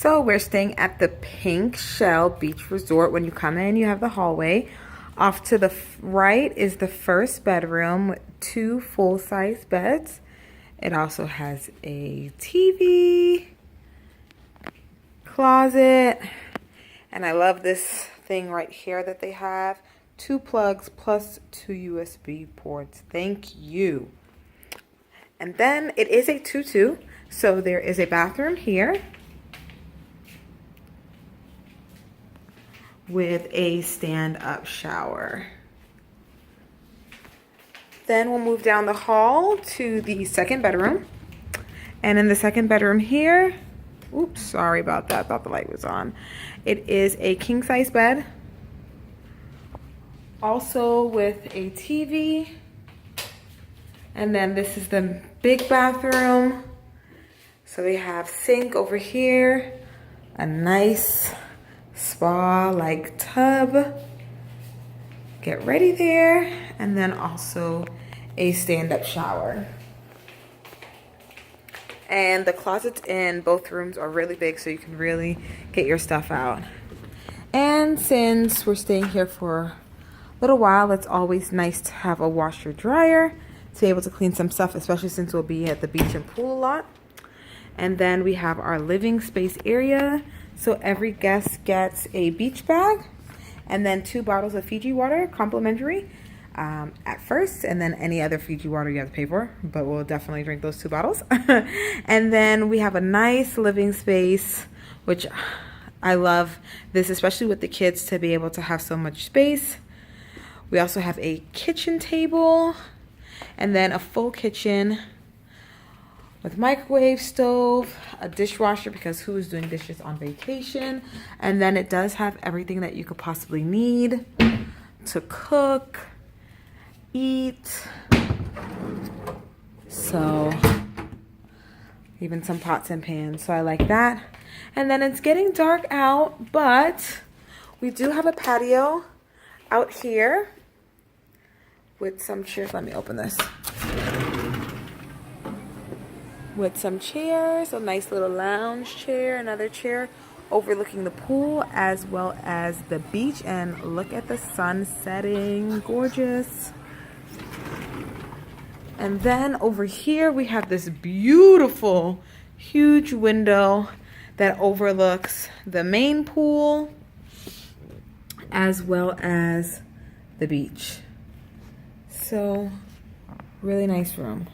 So we're staying at the Pink Shell Beach Resort. When you come in, you have the hallway. Off to the right is the first bedroom with 2 full-size beds. It also has a TV, closet, and I love this thing right here that they have. 2 plugs plus 2 USB ports. Thank you. And then it is a 2-2, so there is a bathroom here with a stand-up shower. Then we'll move down the hall to the second bedroom. And in the second bedroom here, oops, sorry about that, thought the light was on. It is a king-size bed, also with a TV. And then this is the big bathroom. So we have sink over here, a nice spa-like tub. Get ready there, and then also a stand-up shower. And the closets in both rooms are really big, so you can really get your stuff out. And since we're staying here for a little while, it's always nice to have a washer dryer to be able to clean some stuff, especially since we'll be at the beach and pool a lot. And then we have our living space area. So every guest gets a beach bag and then 2 bottles of Fiji water, complimentary at first. And then any other Fiji water you have to pay for, but we'll definitely drink those 2 bottles. And then we have a nice living space, which I love this, especially with the kids, to be able to have so much space. We also have a kitchen table and then a full kitchen with microwave, stove, a dishwasher, because who is doing dishes on vacation? And then it does have everything that you could possibly need to cook, eat. So even some pots and pans. So I like that. And then it's getting dark out, but we do have a patio out here with some chairs. Let me open this. With some chairs, a nice little lounge chair, another chair overlooking the pool as well as the beach. And look at the sun setting, gorgeous. And then over here we have this beautiful, huge window that overlooks the main pool as well as the beach. So, really nice room.